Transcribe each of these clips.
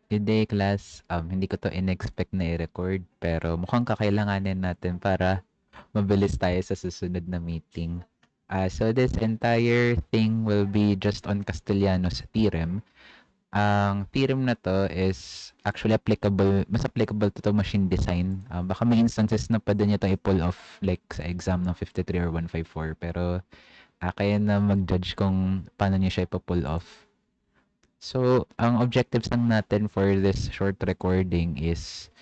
Good day, class. Hindi ko to in-expect na i-record, pero mukhang kakailanganin natin para mabilis tayo sa susunod na meeting. So this entire thing will be just on Castellanos theorem. Ang theorem na to is actually mas applicable to machine design. Baka may instances na pwede niya to i-pull off like sa exam ng 53 or 154, pero kaya na mag-judge kung paano niya siya ipa-pull off. So, ang objectives lang natin for this short recording is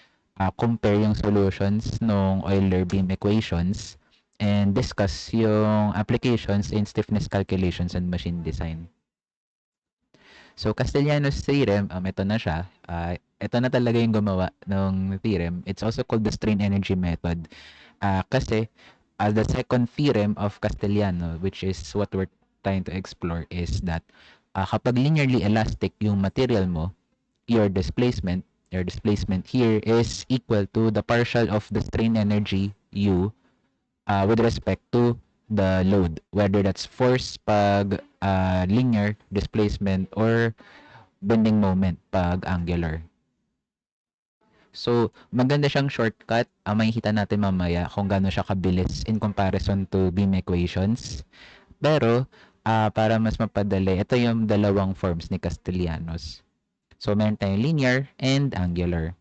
compare yung solutions ng Euler beam equations and discuss yung applications in stiffness calculations and machine design. So, Castellanos theorem, ito na siya. Ito na talaga yung gumawa ng theorem. It's also called the strain energy method. Kasi, the second theorem of Castellano, which is what we're trying to explore, is that kapag linearly elastic yung material mo, your displacement here is equal to the partial of the strain energy U with respect to the load, whether that's force pag linear displacement or bending moment pag angular. So, maganda siyang shortcut. Makikita natin mamaya kung gaano siya kabilis in comparison to beam equations. Pero, para mas mapadali, ito yung dalawang forms ni Castellanos. So, meron tayong linear and angular.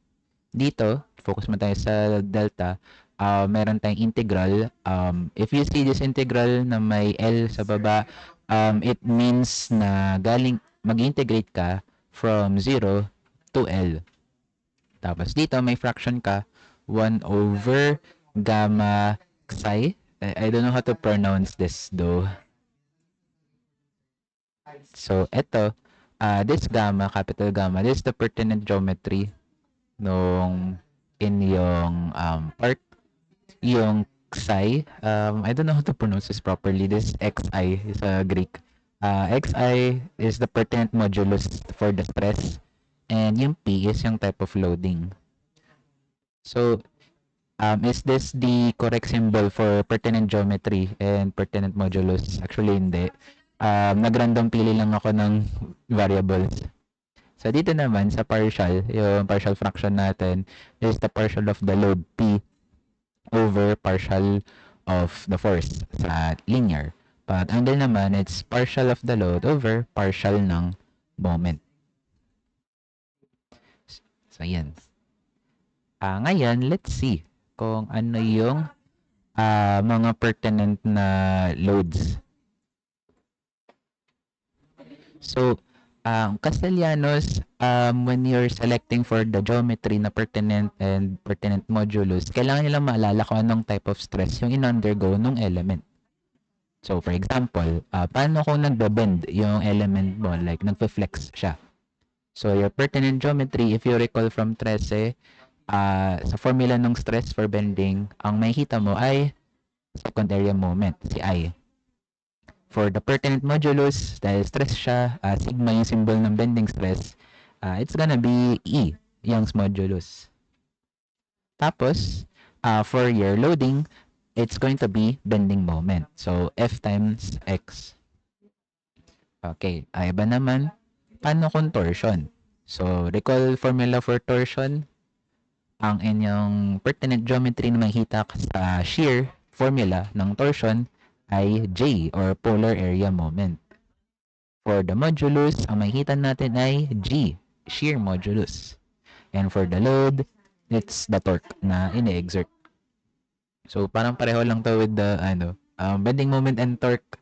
Dito, focus mo tayo sa delta. Meron tayong integral. If you see this integral na may L sa baba, it means na mag-integrate ka from 0 to L. Tapos dito, may fraction ka, 1 over gamma psi. I don't know how to pronounce this though. So, ito, this gamma, capital gamma, this is the pertinent geometry nung inyong part. Yung xi, I don't know how to pronounce this properly. This xi is a Greek. Xi is the pertinent modulus for the stress. And yung P is yung type of loading. So, is this the correct symbol for pertinent geometry and pertinent modulus? Actually, hindi. Nag-random pili lang ako ng variables. So, dito naman sa partial, yung partial fraction natin is the partial of the load P over partial of the force sa linear. Pag angle naman, it's partial of the load over partial ng moment. So, yan. Ngayon, let's see kung ano yung mga pertinent na loads. So, Castellanos, when you're selecting for the geometry na pertinent and pertinent modulus, kailangan nilang maalala kung anong type of stress yung in-undergo ng element. So, for example, paano kung nagbe-bend yung element mo, like nagfe-flex siya? So, your pertinent geometry, if you recall from 13, sa formula ng stress for bending, ang makikita mo ay second area moment, si I. For the pertinent modulus, dahil stress siya, sigma yung symbol ng bending stress, it's gonna be E, Young's modulus. Tapos, for your loading, it's going to be bending moment. So, F times X. Okay, iba naman, paano kung torsion? So, recall formula for torsion, ang inyong pertinent geometry na makikita sa shear formula ng torsion ay J or polar area moment. For the modulus, ang makikita natin ay G, shear modulus. And for the load, it's the torque na ini-exert. So, parang pareho lang to with the bending moment and torque.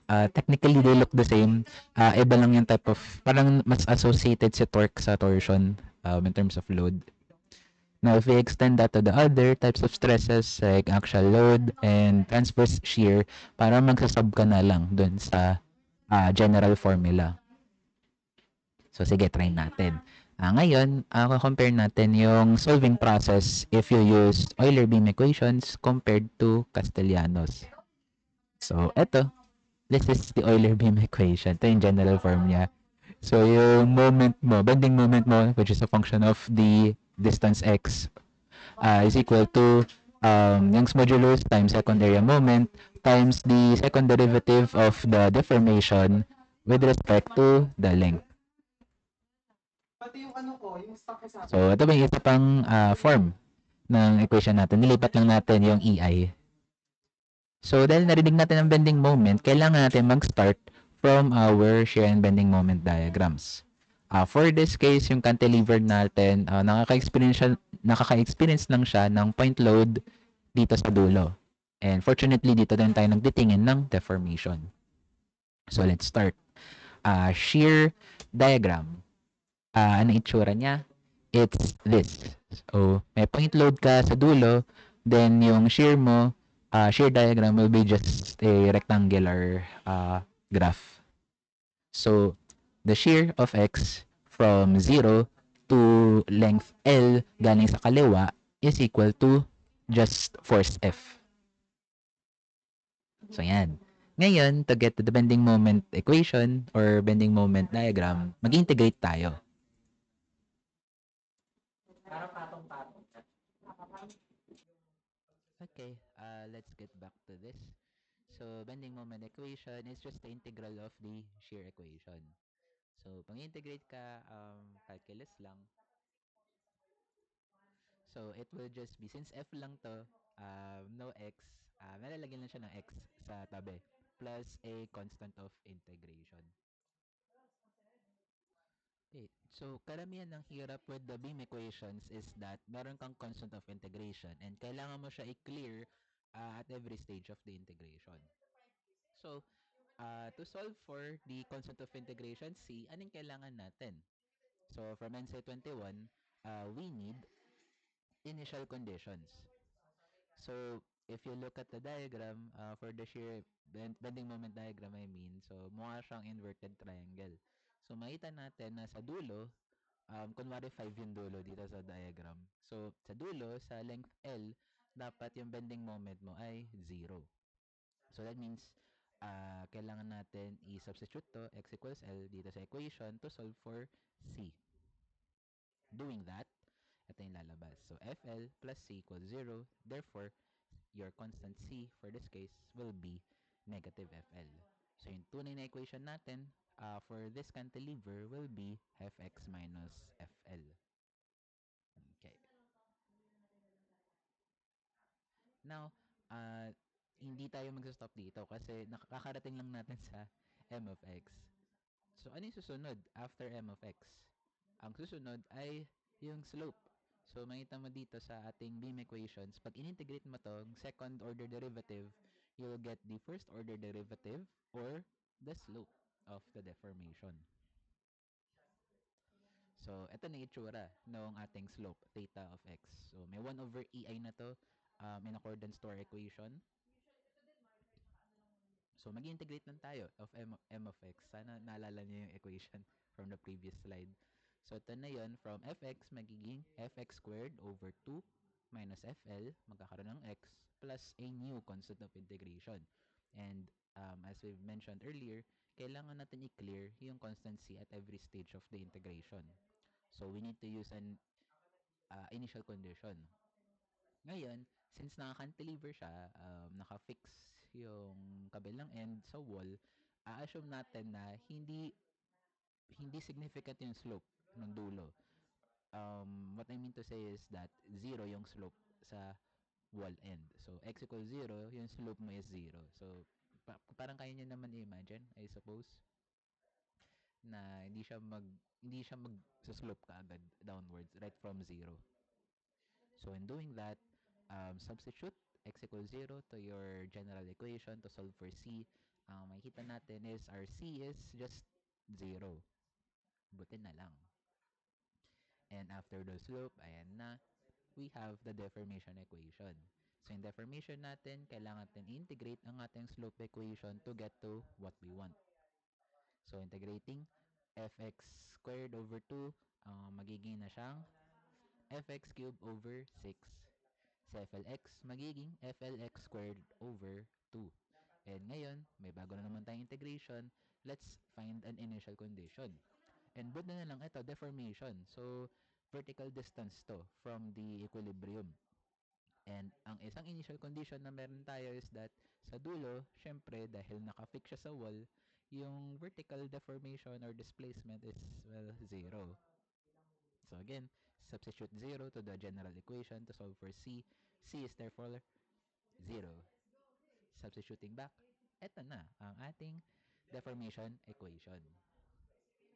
Technically, they look the same. Iba lang yung type of, parang mas associated si torque sa torsion in terms of load. Now, if we extend that to the other types of stresses like axial load and transverse shear, para magsasub ka na lang dun sa general formula. So, sige, try natin. Ngayon, compare natin yung solving process if you use Euler beam equations compared to Castellanos. So, eto. This is the Euler beam equation. Ito yung general form niya. So, yung moment mo, bending moment mo, which is a function of the distance x, is equal to Young's modulus times second area moment times the second derivative of the deformation with respect to the length. So, ito ba yung isa pang form ng equation natin? Nilipat lang natin yung EI. So, dahil narinig natin ang bending moment, kailangan natin mag-start from our shear and bending moment diagrams. For this case, yung cantilever natin, nakaka-experience lang siya ng point load dito sa dulo. And fortunately, dito din tayo nagtitingin ng deformation. So, let's start. Shear diagram. Ano itsura niya? It's this. So, may point load ka sa dulo, then yung shear mo, shear diagram will be just a rectangular graph. So, the shear of X from 0 to length L galing sa kaliwa is equal to just force F. So, yan. Ngayon, to get to the bending moment equation or bending moment diagram, mag-integrate tayo. Okay, let's get back to this. So, bending moment equation is just the integral of the shear equation. So, pang-integrate ka, calculus lang. So, it will just be, since f lang to, no x, nalalagyan lang siya ng x sa tabi, plus a constant of integration. Okay, so karamihan ng hirap with the beam equations is that meron kang constant of integration and kailangan mo siya i-clear at every stage of the integration. So, to solve for the constant of integration C, anong kailangan natin? So, from NC 21, we need initial conditions. So, if you look at the diagram, for the shear bending moment diagram, so mukha siyang inverted triangle. So, makita natin na sa dulo, kunwari 5 yung dulo dito sa diagram. So, sa dulo, sa length L, dapat yung bending moment mo ay 0. So, that means, kailangan natin i-substitute to x equals L dito sa equation to solve for C. Doing that, ito yung lalabas. So, FL plus C equals 0. Therefore, your constant C for this case will be negative FL. So, yung tunay na equation natin for this cantilever will be Fx minus FL. Okay. Now, hindi tayo mag-stop dito kasi nakakarating lang natin sa m of x. So, ano yung susunod after m of x? Ang susunod ay yung slope. So, makita mo dito sa ating beam equations, pag in-integrate mo to, second order derivative, you'll get the first order derivative or the slope of the deformation. So, ito na itsura ng ating slope, theta of x. So, may 1 over EI na to in accordance to our equation. So, mag-integrate lang tayo of m of x. Sana naalala niyo yung equation from the previous slide. So, ito na yun. From fx, magiging fx squared over 2 minus fl, magkakaroon ng x, plus a new constant of integration. And as we've mentioned earlier, kailangan natin i-clear yung constant c at every stage of the integration. So, we need to use an initial condition. Ngayon, since naka-cantilever siya, naka-fix yung kabilang end sa wall, assume natin na hindi significant yung slope ng dulo. What I mean to say is that 0 yung slope sa wall end. So, x equals 0, yung slope mo is 0. So, parang kaya niyo naman i-imagine, I suppose, na hindi siya mag sa slope kaagad downwards right from 0. So, in doing that, substitute x equals 0 to your general equation to solve for c. Makikita natin is our c is just 0. Buti na lang. And after the slope, ayan na, we have the deformation equation. So, in deformation natin, kailangan natin integrate ang ating slope equation to get to what we want. So, integrating fx squared over 2, magiging na siyang fx cubed over 6. Sa FLX, magiging FLX squared over 2. And ngayon, may bago na naman tayong integration. Let's find an initial condition. And buod na lang ito, deformation. So, vertical distance to from the equilibrium. And ang isang initial condition na meron tayo is that sa dulo, syempre, dahil nakafix siya sa wall, yung vertical deformation or displacement is, well, 0. So again, substitute 0 to the general equation to solve for C. C is therefore 0. Substituting back, eto na ang ating deformation equation.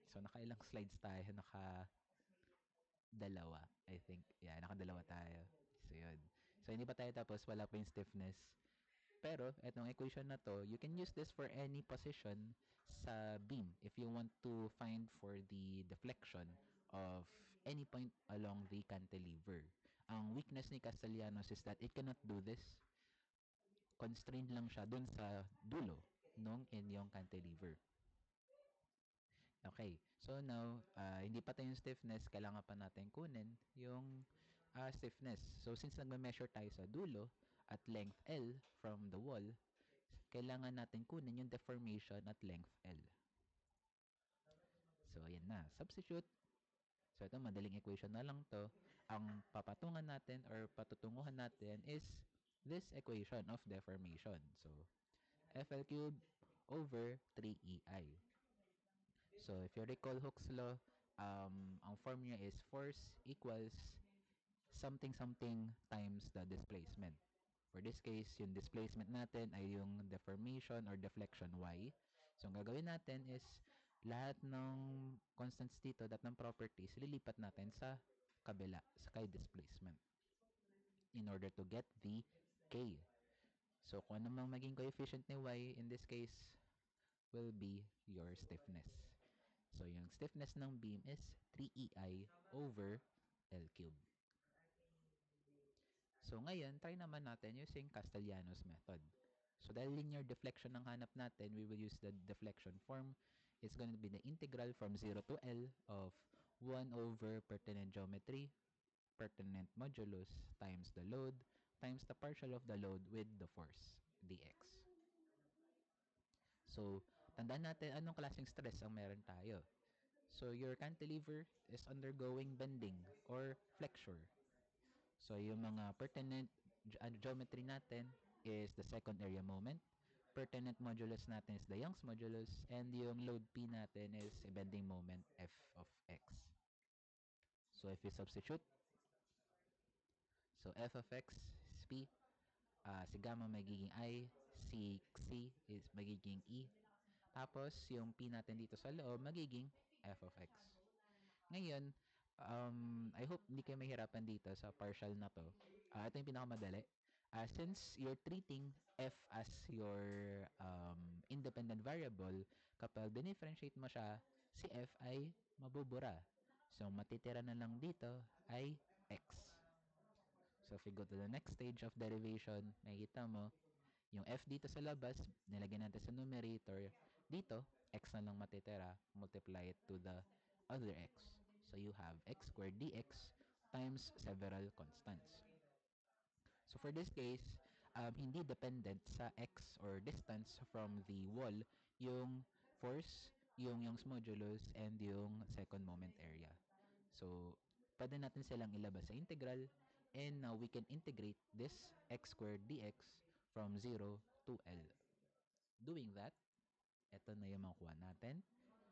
So nakailang slides tayo? Dalawa, I think. Yeah, nakadalawa tayo. So yun. So hindi pa tayo tapos, wala pa yung stiffness. Pero, etong equation na to, you can use this for any position sa beam if you want to find for the deflection of any point along the cantilever. Ang weakness ni Castellanos is that it cannot do this. Constrained lang siya dun sa dulo ng inyong cantilever. Okay, so now, hindi pa tayo yung stiffness, kailangan pa natin kunin yung stiffness. So since nagme-measure tayo sa dulo at length L from the wall, kailangan natin kunin yung deformation at length L. So ayan na, substitute. So ito, madaling equation na lang to. Ang papatungan natin or patutunguhan natin is this equation of deformation. So FL cubed over 3EI. So, if you recall Hooke's law, ang formula is force equals something times the displacement. For this case, yung displacement natin ay yung deformation or deflection y. So, ang gagawin natin is lahat ng constants dito, lahat ng properties, lilipat natin sa kabila, sa kay displacement in order to get the k. So, kung ano mang maging coefficient ni y, in this case, will be your stiffness. So, yung stiffness ng beam is 3EI over L cubed. So, ngayon, try naman natin using Castellanos method. So, dahil linear deflection ang hanap natin, we will use the deflection form. It's going to be the integral from 0 to L of 1 over pertinent geometry, pertinent modulus, times the load, times the partial of the load with the force, dx. So, tandaan natin anong klaseng stress ang meron tayo. So, your cantilever is undergoing bending or flexure. So, yung mga pertinent geometry natin is the second area moment. Pertinent modulus natin is the Young's modulus. And yung load P natin is a bending moment F of X. So, if you substitute, so F of X is P. Si gamma magiging I. Si C is magiging E. Tapos, yung P natin dito sa loob magiging F of X. Ngayon, I hope hindi kayo mahirapan dito sa partial na to. Ito yung pinakamadali. Since you're treating f as your independent variable, kapag dinifferentiate mo siya, si f ay mabubura. So, matitira na lang dito ay x. So, if you go to the next stage of derivation, nakikita mo, yung f dito sa labas, nilagyan natin sa numerator. Dito, x na lang matitira. Multiply it to the other x. So, you have x squared dx times several constants. So, for this case, hindi dependent sa x or distance from the wall yung force, yung Young's modulus, and yung second moment area. So, pwede natin silang ilabas sa integral, and now we can integrate this x squared dx from 0 to L. Doing that, ito na yung makuha natin.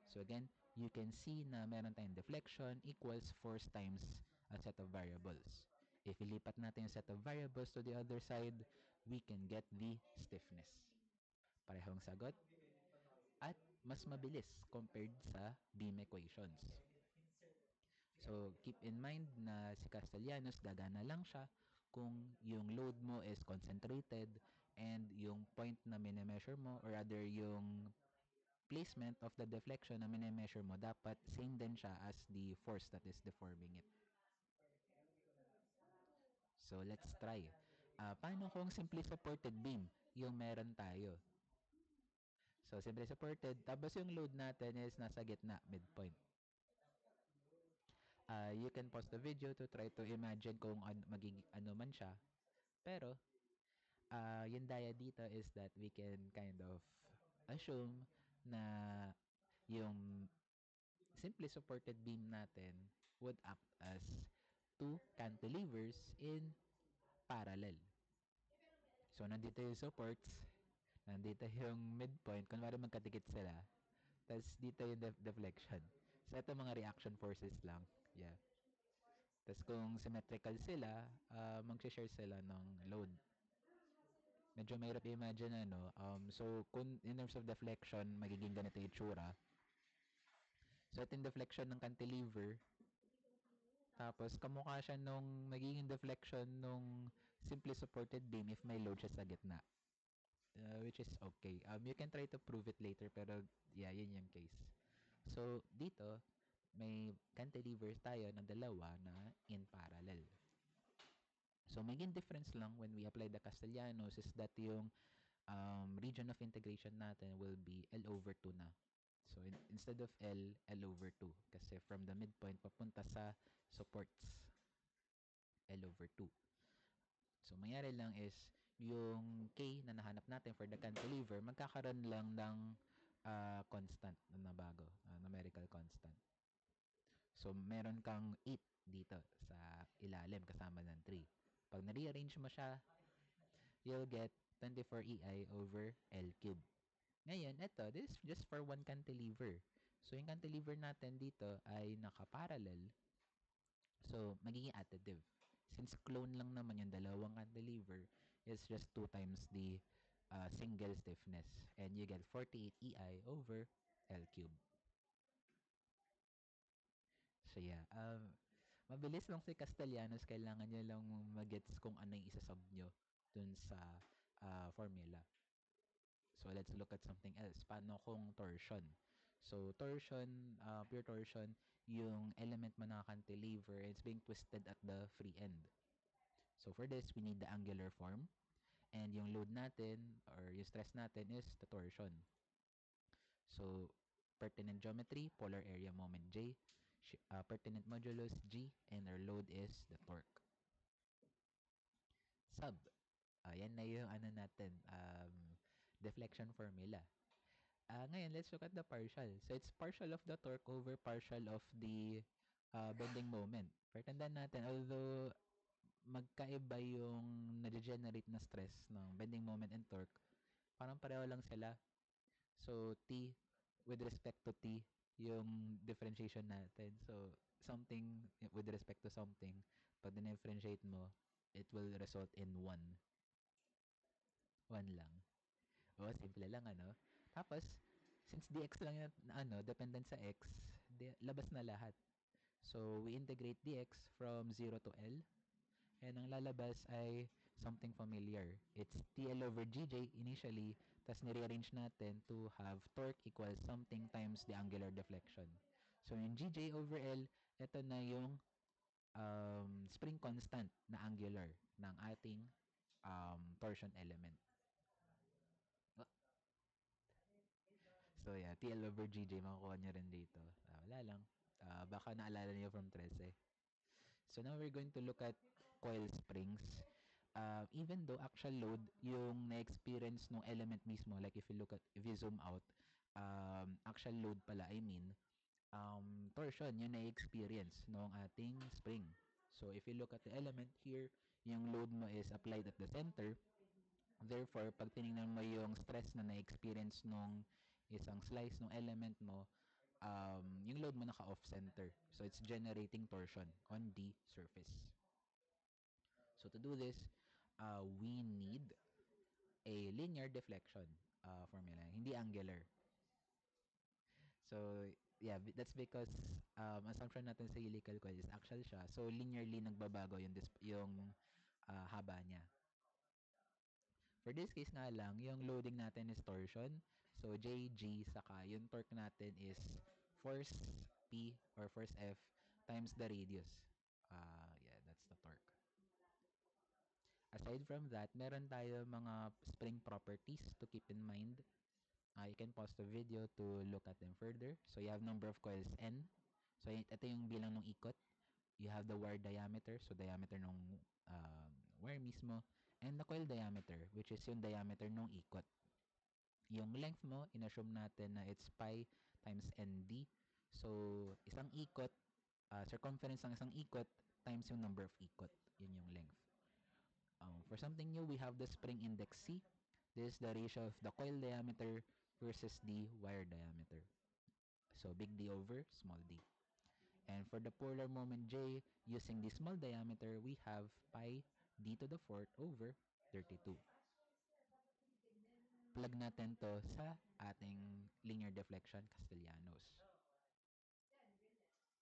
So again, you can see na meron tayong deflection equals force times a set of variables. If ilipat natin yung set of variables to the other side, we can get the stiffness. Parehong sagot. At mas mabilis compared sa beam equations. So, keep in mind na si Castellanos, gagana lang siya kung yung load mo is concentrated and yung point na minimeasure mo or rather yung placement of the deflection na minimeasure mo dapat same din siya as the force that is deforming it. So, let's try. Paano kung simply supported beam yung meron tayo? So, simply supported, tapos yung load natin is nasa gitna, midpoint. You can pause the video to try to imagine kung magiging ano man siya. Pero, yung daya dito is that we can kind of assume na yung simply supported beam natin would act as two cantilevers in parallel. So, nandito yung supports, nandito yung midpoint, kunwari magkadikit sila, tapos dito yung deflection. So, ito mga reaction forces lang. Yeah. Tapos kung symmetrical sila, mag-share sila ng load. Medyo mahirap i-imagine ano. So, kung in terms of deflection, magiging ganito yung itsura. So, ito yung deflection ng cantilever. Tapos, kamukha siya nung nagiging deflection nung simply supported beam if may load siya sa gitna. Which is okay. You can try to prove it later, pero yeah, yun yung case. So, dito, may cantilevers tayo na dalawa na in parallel. So, maging difference lang when we apply the Castellanos is that yung region of integration natin will be L over 2 na. So, instead of L over 2. Kasi from the midpoint papunta sa supports, L over 2. So, mangyari lang is, yung K na nahanap natin for the cantilever, magkakaroon lang ng constant na bago, numerical constant. So, meron kang 8 dito sa ilalim kasama ng 3. Pag na-rearrange mo siya, you'll get 24 EI over L cube. Ngayon, this is just for one cantilever. So, yung cantilever natin dito ay nakaparallel. So, magiging additive. Since clone lang naman yung dalawang cantilever, it's just 2 times the single stiffness. And you get 48 EI over L cube. So, yeah. Mabilis lang si Castellanos. Kailangan nyo lang magets kung ano yung isasub nyo dun sa formula. So, let's look at something else. Paano kung torsion? So, torsion, pure torsion, yung element mo na cantilever, it's being twisted at the free end. So, for this, we need the angular form. And yung load natin, or yung stress natin is the torsion. So, pertinent geometry, polar area moment J, pertinent modulus G, and our load is the torque. Sub. Yan na yung ano natin, deflection formula. Ngayon, let's look at the partial. So, it's partial of the torque over partial of the bending moment. Pretendaan natin, although magkaiba yung na-generate na stress ng bending moment and torque, parang pareho lang sila. So, T, with respect to T, yung differentiation natin. So, something with respect to something, pag differentiate mo, it will result in 1. 1 lang. Simple lang, ano? Tapos, since dx lang yung, dependent sa x, labas na lahat. So, we integrate dx from 0 to L. And ang lalabas ay something familiar. It's TL over GJ initially, tas nire-arrange natin to have torque equals something times the angular deflection. So, yung GJ over L, ito na yung spring constant na angular ng ating torsion element. So, yeah, TL over GJ, makukuha nyo rin dito. Wala lang. Baka naalala niyo from 13. So, now we're going to look at coil springs. Even though actual load, yung na-experience ng element mismo, like if you zoom out, actual load pala, torsion, yung na-experience ng ating spring. So, if you look at the element here, yung load mo is applied at the center. Therefore, pag tinignan mo yung stress na na-experience nung isang slice ng element mo, yung load mo naka-off-center. So, it's generating torsion on the surface. So, to do this, we need a linear deflection formula, hindi angular. So, yeah, that's because assumption natin sa helical coil is actual siya. So, linearly nagbabago yung haba niya. For this case nga lang, yung loading natin is torsion. So, JG saka yung torque natin is force P or force F times the radius. Yeah, that's the torque. Aside from that, meron tayo mga spring properties to keep in mind. You can pause the video to look at them further. So, you have number of coils N. So, ito yung bilang ng ikot. You have the wire diameter. So, diameter ng wire mismo. And the coil diameter, which is yung diameter ng ikot. Yung length mo, inassume natin na it's pi times ND. So, isang ikot, circumference ng isang ikot times yung number of ikot. Yun yung length. For something new, we have the spring index C. This is the ratio of the coil diameter versus the wire diameter. So, big D over small d. And for the polar moment J, using the small diameter, we have pi d to the fourth over 32. Plug natin to sa ating linear deflection Castellanos.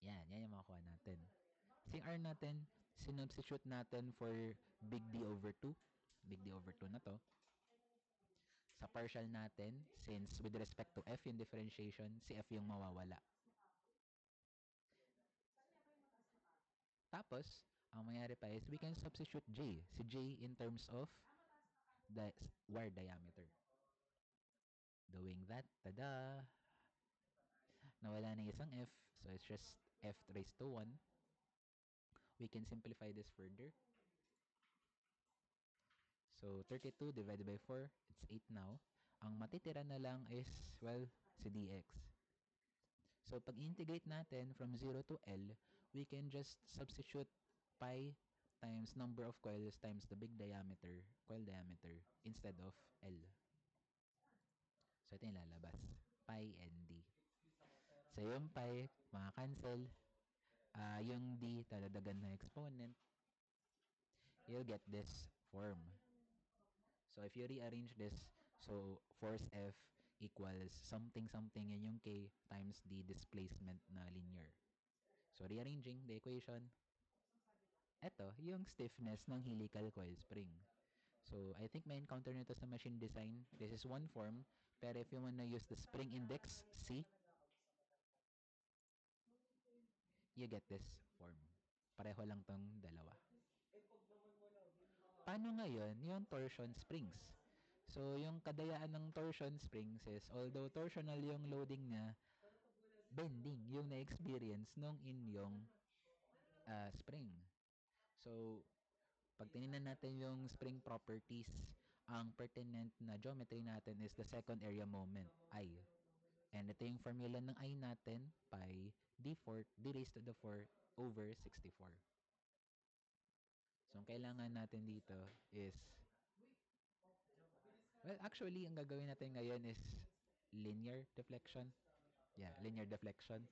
Yan yung makuha natin. Si R natin, sinubstitute natin for big D over 2. Big D over 2 na to. Sa partial natin, since with respect to F yung differentiation, si F yung mawawala. Tapos, ang mangyari pa is we can substitute J. Si J in terms of the wire diameter. Doing that, tada! Nawala na isang F, so it's just F raised to 1. We can simplify this further. So, 32 divided by 4, it's 8 now. Ang matitira na lang is, well, si dx. So, pag integrate natin from 0 to L, we can just substitute pi times number of coils times the big diameter, coil diameter, instead of L. So, ito yung lalabas. Pi and D. So, yung pi, cancel. Yung D, taladagan na exponent. You'll get this form. So, if you rearrange this, so force F equals something something and yung K times the displacement na linear. So, rearranging the equation, eto, yung stiffness ng helical coil spring. So, I think may encounter nito sa machine design. This is one form, pero if you wanna use the spring index, C, you get this form. Pareho lang tong dalawa. Paano ngayon yung torsion springs? So, yung kadayaan ng torsion springs is, although torsional yung loading niya, bending yung na-experience nung inyong spring. So, pag tinignan natin yung spring properties, ang pertinent na geometry natin is the second area moment, I. And ito yung formula ng I natin, pi d raised to the 4 over 64. So, ang kailangan natin dito is, well, actually, ang gagawin natin ngayon is linear deflection. Yeah, linear deflection.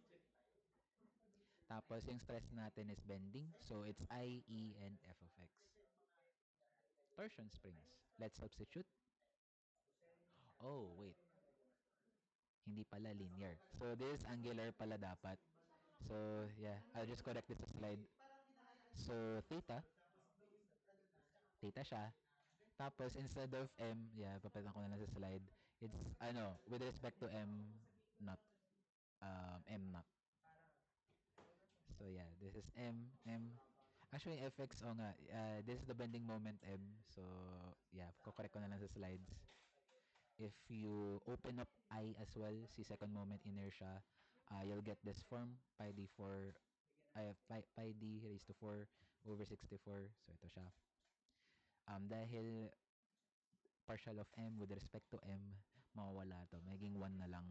Tapos, yung stress natin is bending. So, it's I, E, and F of X. Torsion springs. Let's substitute. Oh, wait. Hindi pala linear. So, this is angular pala dapat. So, yeah. I'll just correct this slide. So, theta siya. Tapos, instead of M, yeah, papalitan ko na lang sa slide. It's, with respect to M, not, M not. So, yeah, this is M. Actually, FX, nga, this is the bending moment M. So, yeah, kukorek ko na lang sa slides. If you open up I as well, si second moment inertia, you'll get this form, pi d4, pi d raised to 4 over 64. So, ito siya. Dahil partial of M with respect to M, mawawala to. Magiging 1 na lang.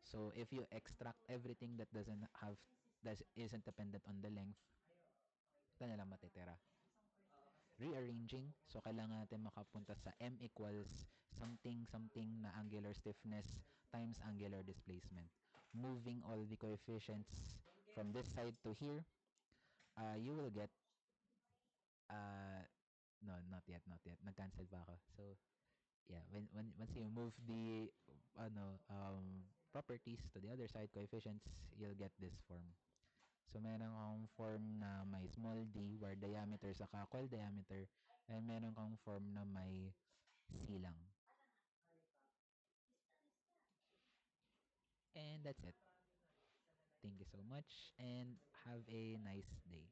So, if you extract everything that isn't dependent on the length, ito na lang matitira. Rearranging, so kailangan natin makapunta sa M equals something na angular stiffness times angular displacement. Moving all the coefficients from this side to here, you will get, no, not yet. Nag-cancel pa ako. So, yeah, once you move the properties to the other side, coefficients, you'll get this form. So, meron kang form na may small d where diameter saka coil diameter, and meron kang form na may C lang. And that's it. Thank you so much and have a nice day.